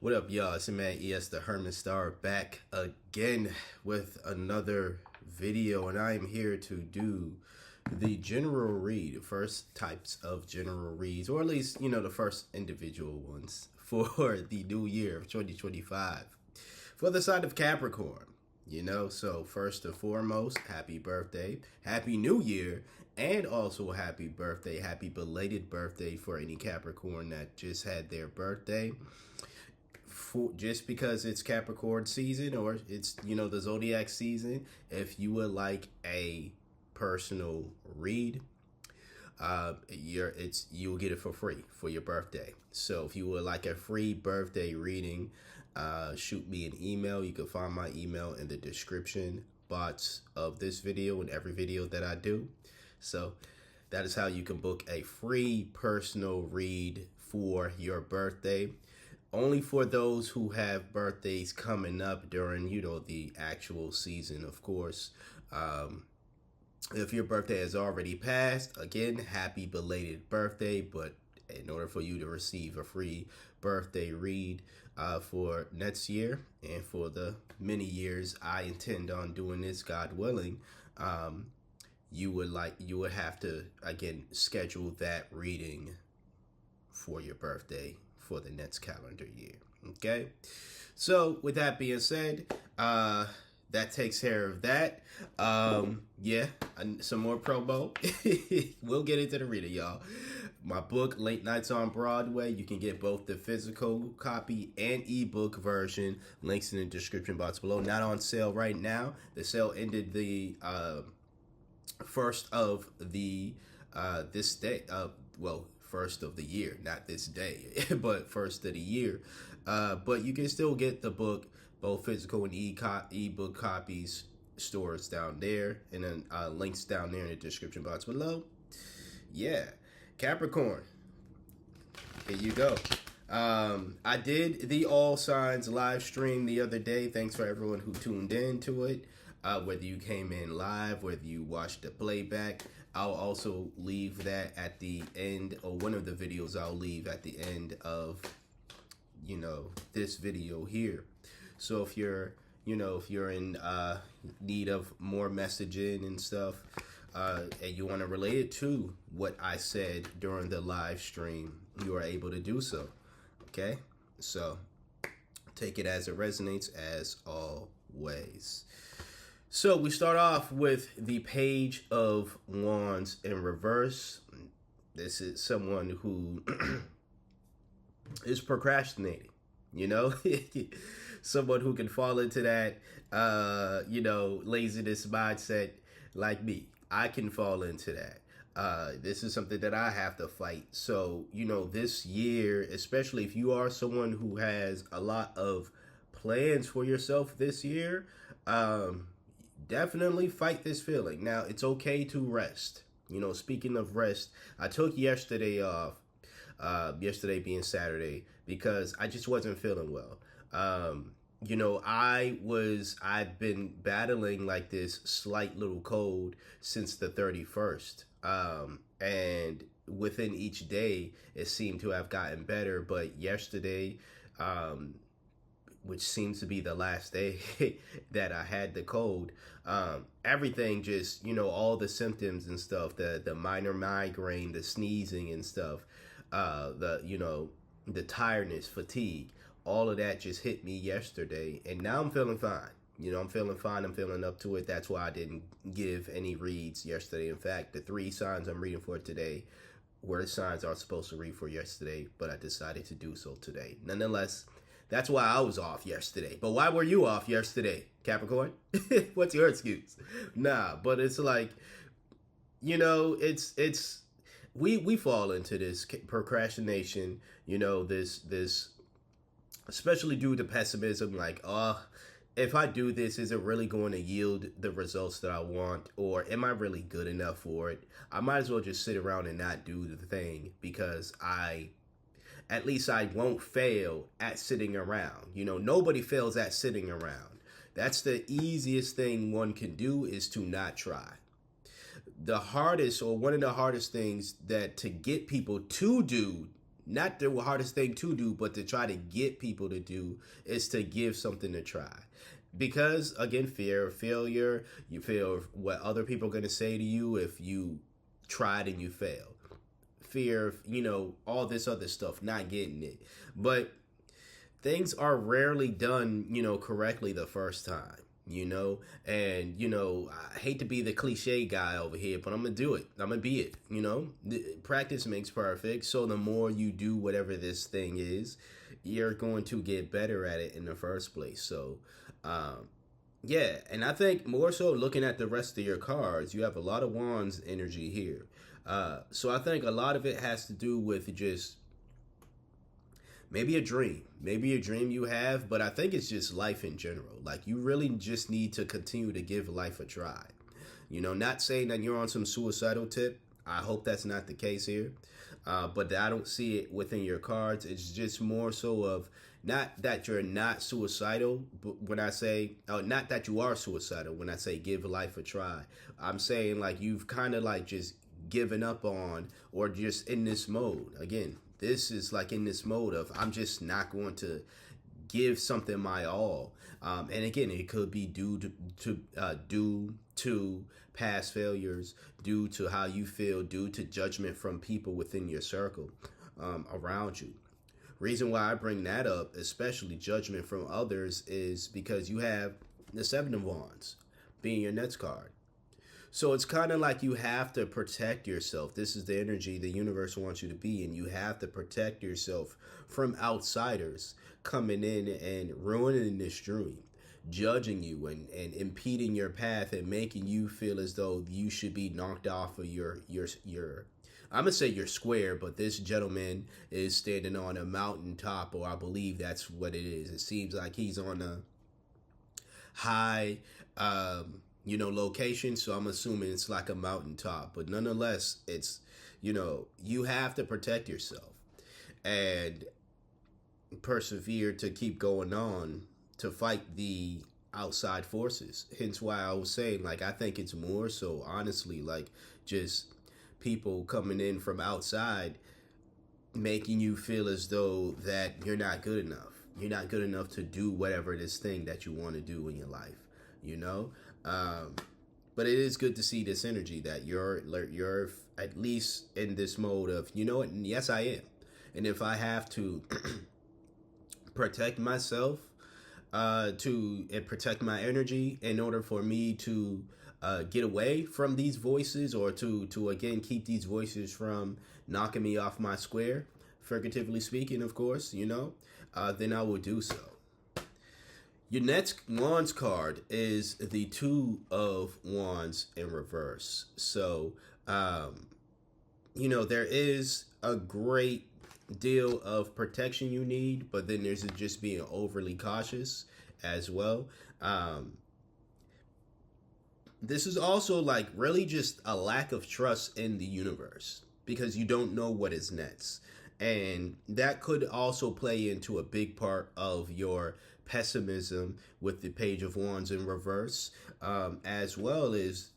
What up, y'all? It's your man ES the Herman Star back again with another video, and I am here to do the general read, first types of general reads, or at least, the first individual ones for the new year of 2025 for the sign of Capricorn. So first and foremost, happy birthday, happy new year, and also happy birthday, happy belated birthday for any Capricorn that just had their birthday. Just because it's Capricorn season, or it's the zodiac season, if you would like a personal read, you'll get it for free for your birthday. So if you would like a free birthday reading, shoot me an email. You can find my email in the description box of this video and every video that I do. So that is how you can book a free personal read for your birthday. Only for those who have birthdays coming up during, the actual season, of course. If your birthday has already passed, again, happy belated birthday. But in order for you to receive a free birthday read for next year and for the many years I intend on doing this, God willing, you would have to, again, schedule that reading for your birthday for the next calendar year. Okay, so with that being said, that takes care of that. Some more promo. We'll get into the reading, y'all. My book, Late Nights on Broadway, you can get both the physical copy and ebook version. Links in the description box below. Not on sale right now. The sale ended the first of the this day. First of the year, not this day, but first of the year. But you can still get the book, both physical and ebook copies, stores down there, and then links down there in the description box below. Yeah, Capricorn, here you go. I did the All Signs live stream the other day. Thanks for everyone who tuned in to it. Whether you came in live, whether you watched the playback, I'll also leave that at the end, or one of the videos I'll leave at the end of, this video here. So if you're in need of more messaging and stuff, and you want to relate it to what I said during the live stream, you are able to do so. Okay? So take it as it resonates, as always. So we start off with the Page of Wands in reverse. This is someone who is procrastinating, someone who can fall into that, laziness mindset like me. I can fall into that. This is something that I have to fight. So, this year, especially if you are someone who has a lot of plans for yourself this year, definitely fight this feeling. Now, it's okay to rest. Speaking of rest, I took yesterday off, yesterday being Saturday, because I just wasn't feeling well. I've been battling like this slight little cold since the 31st. And within each day, it seemed to have gotten better. But yesterday, which seems to be the last day that I had the cold, everything just, all the symptoms and stuff, the minor migraine, the sneezing and stuff, the tiredness, fatigue, all of that just hit me yesterday. And now I'm feeling fine. I'm feeling fine. I'm feeling up to it. That's why I didn't give any reads yesterday. In fact, the 3 signs I'm reading for today were the signs I was supposed to read for yesterday, but I decided to do so today. Nonetheless, that's why I was off yesterday. But why were you off yesterday, Capricorn? What's your excuse? Nah, but it's like, it's we fall into this procrastination, this especially due to pessimism, like, if I do this, is it really going to yield the results that I want? Or am I really good enough for it? I might as well just sit around and not do the thing, because at least I won't fail at sitting around. Nobody fails at sitting around. That's the easiest thing one can do, is to not try. The hardest, or one of the hardest things that to get people to do not the hardest thing to do, but to try to get people to do is to give something to try. Because again, fear of failure, you fear what other people are going to say to you if you tried and you failed. Fear of, all this other stuff, not getting it. But things are rarely done, correctly the first time. And I hate to be the cliche guy over here, but I'm gonna do it. I'm gonna be it. Practice makes perfect. So the more you do whatever this thing is, you're going to get better at it in the first place. So yeah, and I think more so looking at the rest of your cards, you have a lot of wands energy here. So I think a lot of it has to do with just maybe a dream you have, but I think it's just life in general. Like, you really just need to continue to give life a try. Not saying that you're on some suicidal tip. I hope that's not the case here. But I don't see it within your cards. It's just more so of not that you're not suicidal, but when I say, not that you are suicidal, when I say give life a try, I'm saying like you've kind of like just given up on, or just in this mode. Again, this is like in this mode of I'm just not going to give something my all. And again, it could be due to past failures, due to how you feel, due to judgment from people within your circle around you. Reason why I bring that up, especially judgment from others, is because you have the Seven of Wands being your next card. So it's kind of like you have to protect yourself. This is the energy the universe wants you to be in. You have to protect yourself from outsiders coming in and ruining this dream, judging you and impeding your path and making you feel as though you should be knocked off of your I'm going to say your square, but this gentleman is standing on a mountaintop, or I believe that's what it is. It seems like he's on a high location, so I'm assuming it's like a mountaintop, but nonetheless, it's, you have to protect yourself and persevere to keep going on to fight the outside forces. Hence why I was saying, like, I think it's more so honestly like just people coming in from outside making you feel as though that you're not good enough. You're not good enough to do whatever this thing that you want to do in your life, but it is good to see this energy that you're at least in this mode of, yes, I am. And if I have to protect myself, to protect my energy in order for me to get away from these voices, or to again keep these voices from knocking me off my square, figuratively speaking, of course, then I will do so. Your next Wands card is the Two of Wands in reverse. So, there is a great deal of protection you need, but then there's just being overly cautious as well. This is also like really just a lack of trust in the universe because you don't know what is next. And that could also play into a big part of your pessimism with the Page of Wands in reverse, as well as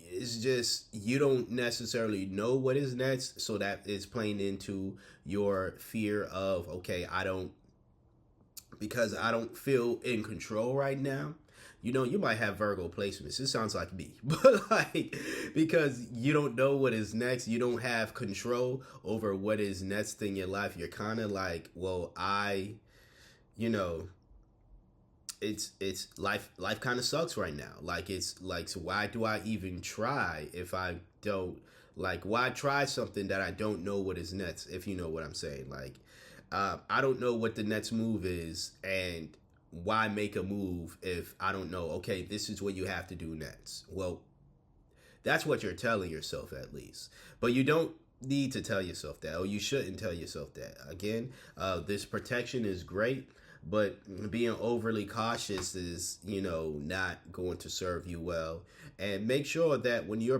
it's just you don't necessarily know what is next, so that is playing into your fear of, okay, because I don't feel in control right now. You might have Virgo placements. It sounds like me. But like, because you don't know what is next, you don't have control over what is next in your life. You're kind of like, well, it's life kind of sucks right now. Like, it's like, so why do I even try if I don't, like, why try something that I don't know what is next, if you know what I'm saying? Like, I don't know what the next move is, and why make a move if I don't know, okay, this is what you have to do next. Well, that's what you're telling yourself, at least. But you don't need to tell yourself that, or you shouldn't tell yourself that. Again, this protection is great, but being overly cautious is, not going to serve you well. And make sure that when you're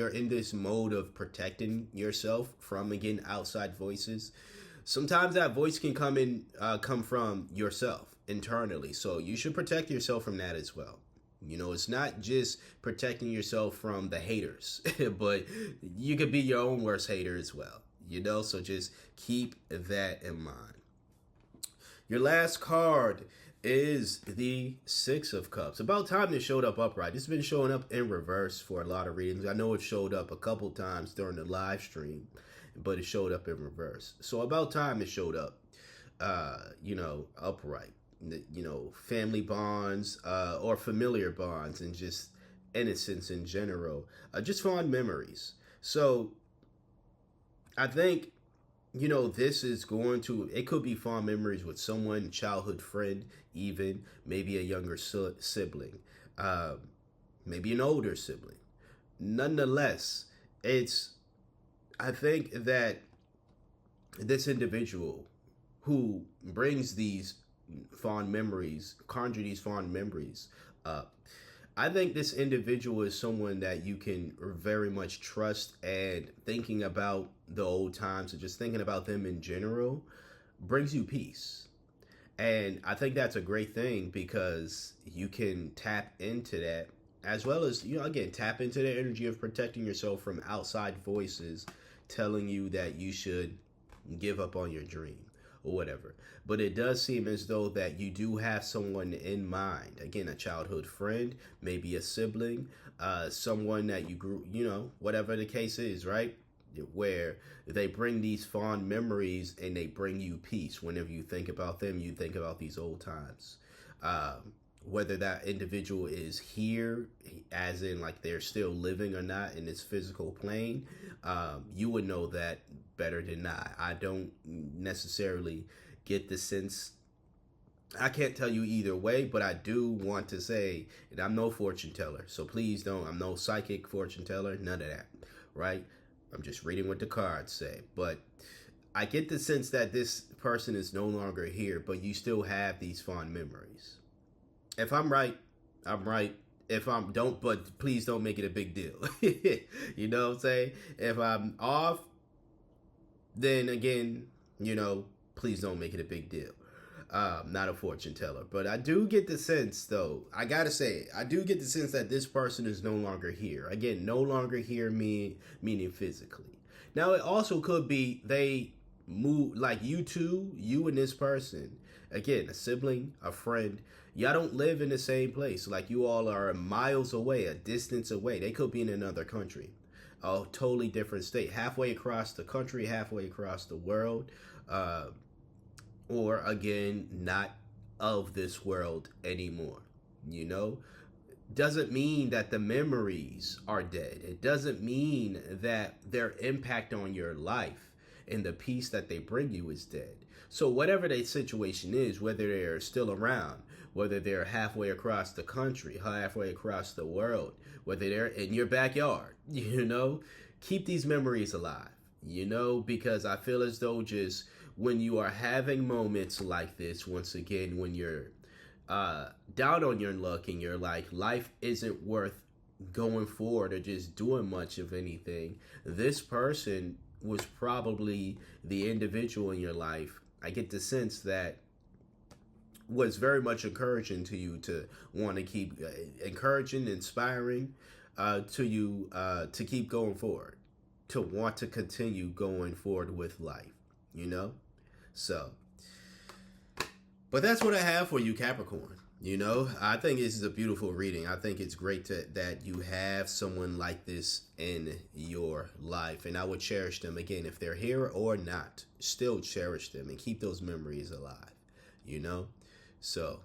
in this mode of protecting yourself from, again, outside voices, sometimes that voice can come from yourself internally. So you should protect yourself from that as well. It's not just protecting yourself from the haters, but you could be your own worst hater as well. So just keep that in mind. Your last card is the Six of Cups. About time this showed up upright. It's been showing up in reverse for a lot of readings. I know it showed up a couple times during the live stream, but it showed up in reverse. So about time it showed up, upright. Family bonds or familiar bonds and just innocence in general. Just fond memories. So I think this is it could be fond memories with someone, childhood friend, even maybe a younger sibling, maybe an older sibling. Nonetheless, I think that this individual who brings these conjure these fond memories up, I think this individual is someone that you can very much trust, and thinking about the old times and just thinking about them in general brings you peace. And I think that's a great thing because you can tap into that, as well as, again, tap into the energy of protecting yourself from outside voices telling you that you should give up on your dream or whatever. But it does seem as though that you do have someone in mind. Again, a childhood friend, maybe a sibling, someone that you grew, whatever the case is, right? Where they bring these fond memories and they bring you peace. Whenever you think about them, you think about these old times. Whether that individual is here, as in like they're still living or not in this physical plane, you would know that better than I don't necessarily get the sense. I can't tell you either way, but I do want to say, and I'm no fortune teller, so please don't. I'm no psychic fortune teller, none of that, right? I'm just reading what the cards say. But I get the sense that this person is no longer here, but you still have these fond memories. If I'm right, I'm right. If I'm don't, but please don't make it a big deal. You know what I'm saying? If I'm off, then again, please don't make it a big deal. Not a fortune teller. But I do get the sense, though, I gotta say, I do get the sense that this person is no longer here. Again, no longer here meaning physically. Now, it also could be they move, like you and this person, again, a sibling, a friend, y'all don't live in the same place. Like, you all are miles away, a distance away. They could be in another country, a totally different state, halfway across the country, halfway across the world, or again, not of this world anymore. Doesn't mean that the memories are dead. It doesn't mean that their impact on your life and the peace that they bring you is dead. So whatever the situation is, whether they're still around, whether they're halfway across the country, halfway across the world, whether they're in your backyard, keep these memories alive, because I feel as though just when you are having moments like this, once again, when you're down on your luck and you're like, life isn't worth going forward or just doing much of anything, this person was probably the individual in your life, I get the sense, that was very much encouraging to you to want to keep encouraging, inspiring to you to keep going forward, to want to continue going forward with life, So, but that's what I have for you, Capricorn. I think this is a beautiful reading. I think it's great that you have someone like this in your life. And I would cherish them. Again, if they're here or not, still cherish them and keep those memories alive, So,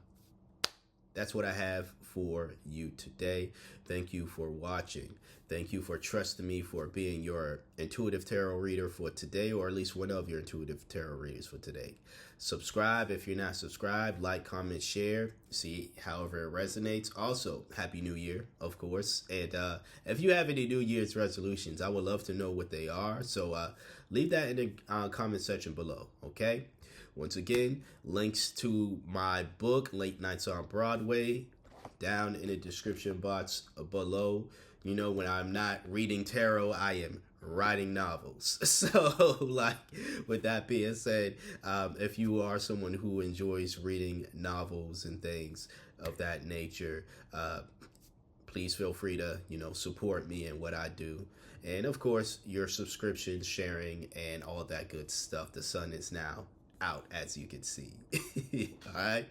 that's what I have for you today. Thank you for watching. Thank you for trusting me for being your intuitive tarot reader for today, or at least one of your intuitive tarot readers for today. Subscribe if you're not subscribed. Like, comment, share. See however it resonates. Also, Happy New Year, of course. And if you have any New Year's resolutions, I would love to know what they are. So leave that in the comment section below, okay? Once again, links to my book, Late Nights on Broadway, down in the description box below. When I'm not reading tarot, I am writing novels. So, with that being said, if you are someone who enjoys reading novels and things of that nature, please feel free to, support me and what I do. And of course, your subscription, sharing, and all that good stuff. The sun is now out, as you can see. All right.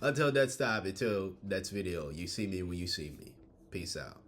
Until next time, until next video, you see me when you see me. Peace out.